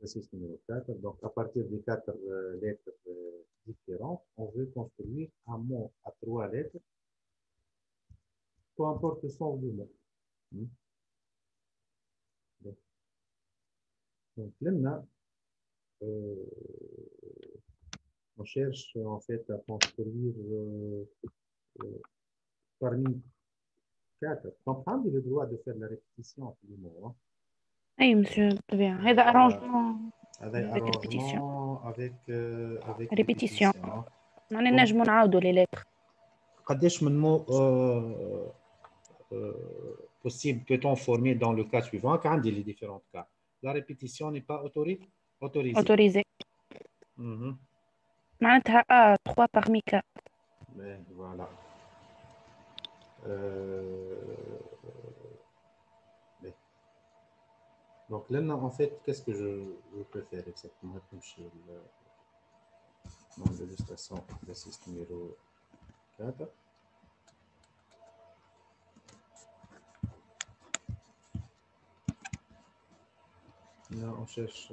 Exercice numéro 4. Donc, à partir des 4 lettres différentes, on veut construire un mot à 3 lettres, peu importe le sens du mot. Donc, là, on cherche en fait à construire parmi 4. Donc, on a le droit de faire la répétition du mot. أي مسيو طبيعي هذا أرانجمون هذا avec répétition arrangement avec répétition répétition. معناها نجمو نعاودو لي لتر قداش من mot possible peut-on former dans le cas suivant quand on dit les différents cas. La répétition n'est pas autorisée. autorisé معناتها 3 parmi 4 Mais voilà. Donc là, en fait, qu'est-ce que je peux faire exactement? Dans l'illustration d'exercice numéro 4. Là, on cherche...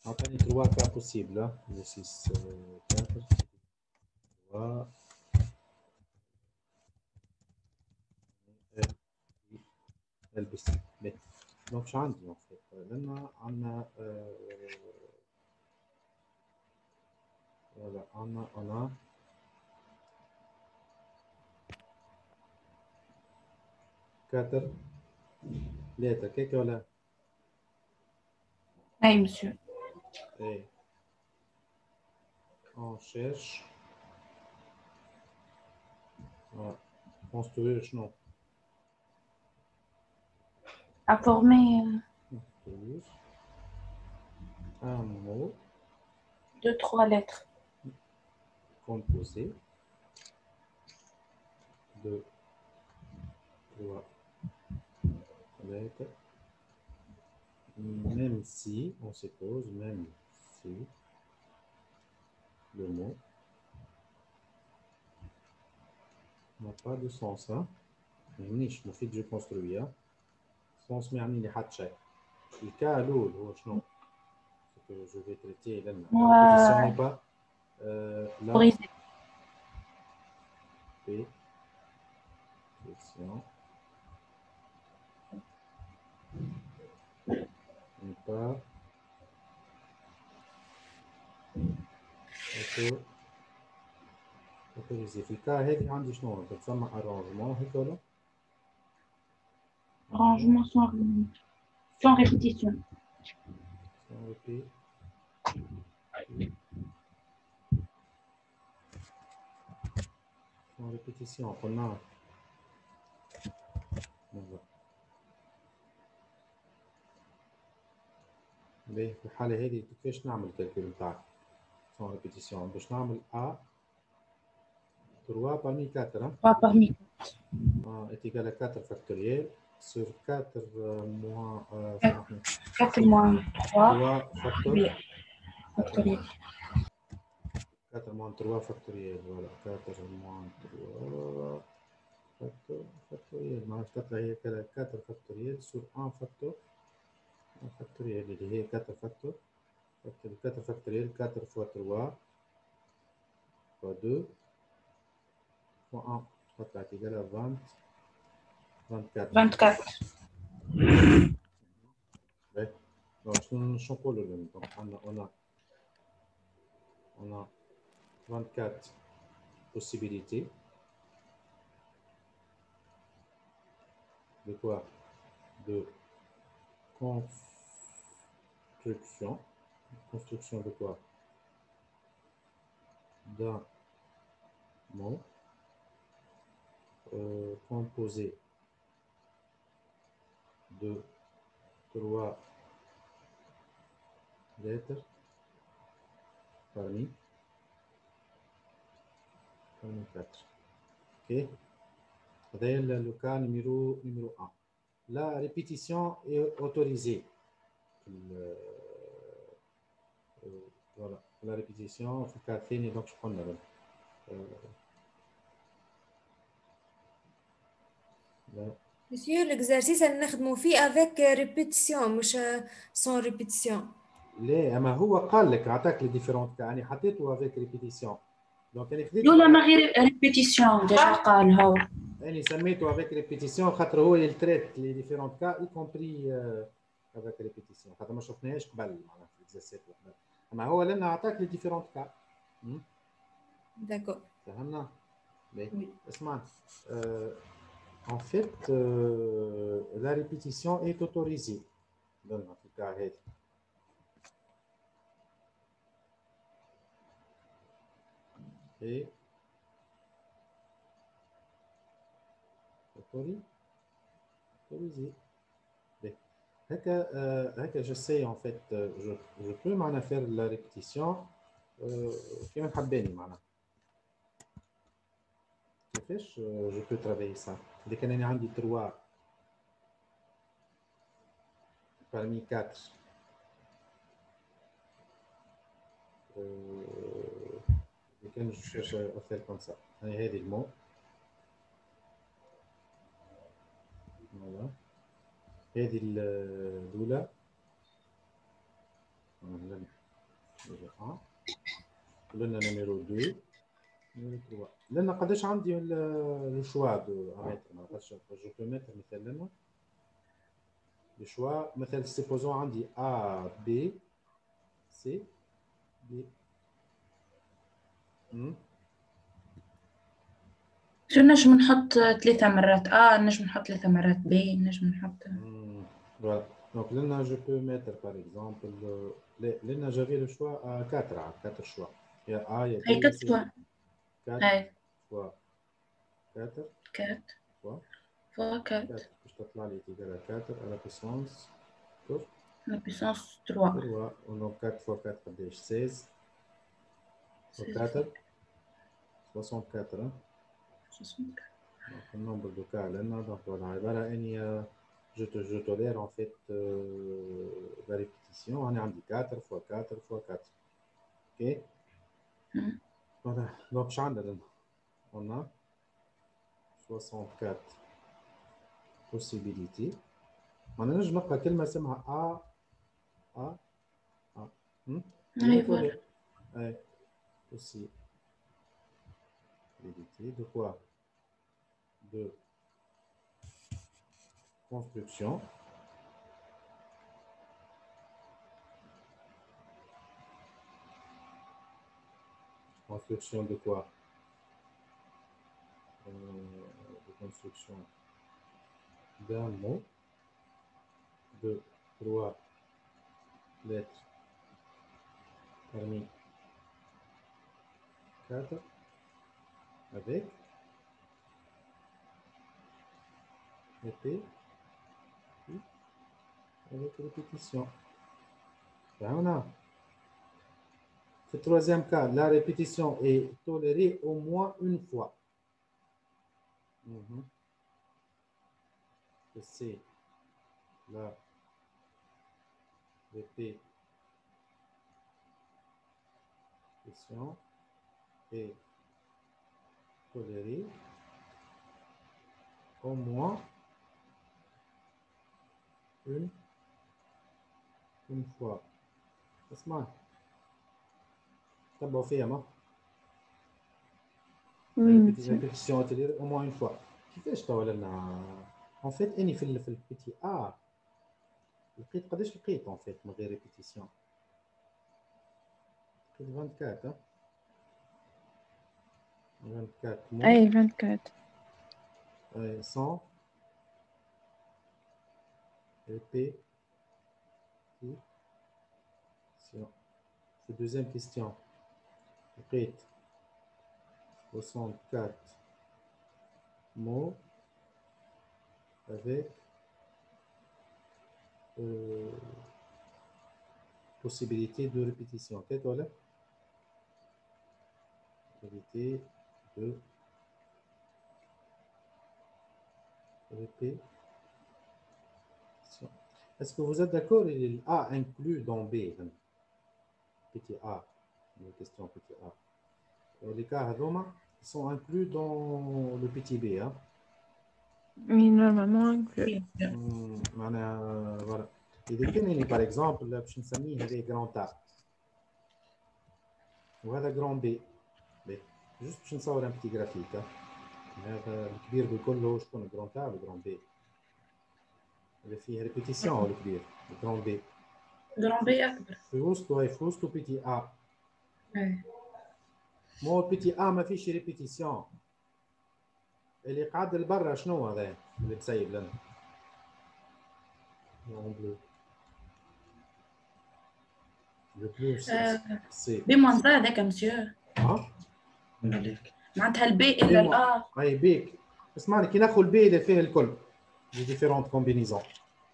on a les 3 cas possibles. Hein. Exercice 4. 3. LBC. Donc, j'ai dit en fait. Là, on a... voilà, on a 4 lettres. Qu'est-ce qu'on a? أي مسيو Et on cherche à construire non. à former Construire un mot 2-3 lettres composé de 3 lettres, même si, on suppose, même si le mot n'a pas de sens. Hein? مانيش مفيد جو كونستروي سونس ما يعني لي حد شيء. الكا الاول هو شنو؟ que je vais traiter là. La répétition n'est pas la autorisé répétition n'est pas autorisée. في الكا هذه عندي شنو تسمى arrangement هيك ولا؟ rangement sans répétition sans répétition قلنا باهي في الحالة هذه كيفاش نعمل الكالكول نتاعك؟ sans répétition باش نعمل A 3 parmi 4 3 parmi est égal à 4 factoriel sur 4 moins 4 moins 3 factoriel 4 moins 3 factoriel voilà 4 moins 3 factoriel معناتها 4 هي 4 factoriel sur 1 factoriel اللي هي 4 factor 4 factoriel 4 fois 3 fois 2 fois 1 4 est égal à 20 24 ouais. Donc شنو نقولوا لهم donc on a 24 possibilités de quoi? De construction de quoi? D'un mot composé de 3 lettres parmi 4. Ok? C'est le cas numéro 1. La répétition est autorisée. Voilà, la répétition, في الكارتين donc je prends Monsieur, l'exercice نخدموا فيه avec répétition مش sans répétition. لا اما هو قال لك عطاك لي ديفيرونت كا يعني حطيته افيك ريبيتيسيون دونك انا خديت لولا ما غير ريبيتيسيون ديجا قال هو. انا سميته افيك ريبيتيسيون خاطر هو يلتريت لي ديفيرونت كا اي كومبري افيك ريبيتيسيون خاطر ما شفناهاش قبل معناها في الاكزرسيس وحده اما هو لنا عطاك لي ديفيرونت كا. D'accord. فهمنا؟ Oui. اسمع en fait la répétition est autorisée dans le cas هذا. Et autorisé. هكا j'essaie en fait je peux معناها faire la répétition كيما حباني معناها كيفاش je peux travailler ça إذا كان أنا عندي 3 parmi 4 إذا كان je cherche à faire comme ça هذه المو voilà هذه الأولى قلنا نميرو 2 نميرو 3 لأن قداش عندي لو شوا دو أميتر ما نقدرش جو بو ميتر مثلا لنا لو شوا مثلا سيبوزون عندي A B C D شو نجم نحط 3 مرات نجم نحط 3 مرات B نجم نحط voilà donc là je peux mettre par exemple là j'avais le choix à 4 choix il y a A il y a B il y a C 4 fois 4 4 fois 4 باش تطلع لي تيجال 4 على puissance la puissance 3 donc 4 fois 4 قداش 16 fois 4 64 donc le nombre de cas لنا donc voilà عبارة اني je tolère en fait la répétition on est عندي 4 fois 4 fois 4 ok voilà donc شو عندنا لنا on a 64 possibilités ما نجم نقرا كلمة اسمها A possibilité de quoi? De construction de quoi? De construction d'un mot de 3 lettres parmi 4 avec avec répétition. Voilà. Le troisième cas, la répétition est tolérée au moins une fois. C'est la répétition est tolérée au moins une fois. اسمع تبعوا فيها ما répétition tolérée au moins une fois. كيفاش توا لنا en fait اني في البيتي لقيت قداش لقيت en fait من غير ريبيتيسيون لقيت 24 24 mots اي 24 sans répétition. Deuxième question لقيت 64 mots avec possibilité de répétition. Peut-être voilà. Possibilité de répétition. Est-ce que vous êtes d'accord? Il A inclus dans B. Petit A. Une question petit A. Les cas Roma sont inclus dans le petit B. Hein? Oui, normalement. Oui, monsieur. معناها فوالا إذا كان يعني باغ إكزومبل باش نسميه هذا جران A وهذا جران B جوست باش نصور ان بتي جرافيك هذا الكبير بكله شكون جران A ولا جران B اللي فيه ريبيتيسيون الكبير جران B جران بي أكبر. في وسطه بيتي A إيه. مو بيتي A ما فيش ريبيتيسيون اللي قاعد لبرا شنو هذا اللي مسيب لنا لون بلو لو بلو سي بي موان زا هذاك مسيو. ها معناتها البي إلا الآ. اي بيك اسمعني كي ناخذ البي اللي فيه الكل دي ديفيرونت كومبينيزون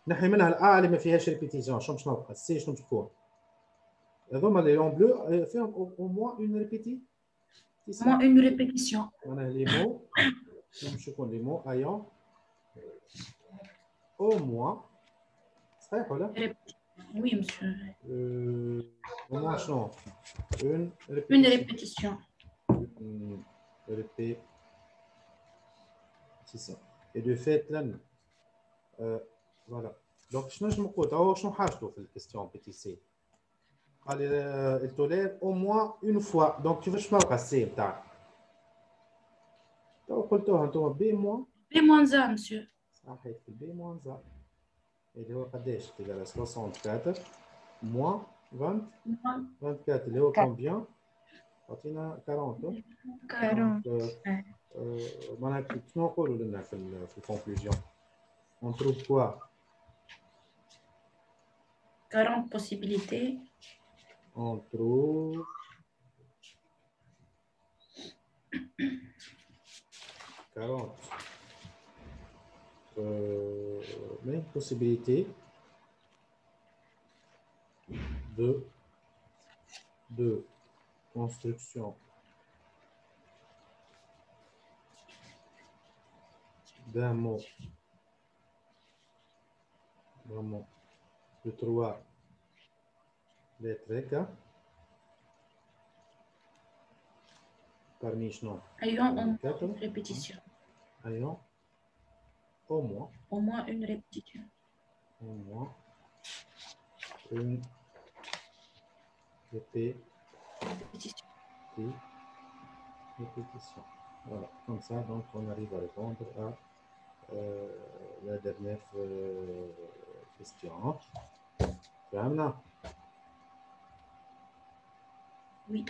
نحي منها الأ اللي ما فيهاش ريبيتيسيون شنو باش نلقى السي شنو باش تكون هذوما لي لون بلو فيهم او موان اون ريبيتيسيون موان اون ريبيتيسيون. معناها لي مو باش يكون لي مو ايون او موان صحيح ولا؟ وي مسيو. au moins شنو une Une répétition. répétition et de fait là voilà donc شنو نجم نقول هو شنو حاجته في الكيستيون بي تي سي قال il tolère au moins une fois donc كيفاش نلقى السي نتاعك تو قلتوها انتم بي موان بي موان زا مسيو. صحيح بي موان زا اللي هو قداش تقدر 64 موان 20 24 اللي هو كومبيان عطينا 40 40. معناها شنو نقولوا لنا في الكونكلوجيون on trouve quoi 40 possibilités. on trouve 40 même possibilités de construction d'un mot de 3 lettres parmi non Ayant une répétition. ayant au moins une répétition. Au moins une répétition. Voilà, comme ça, donc on arrive à répondre à la dernière question. Oui.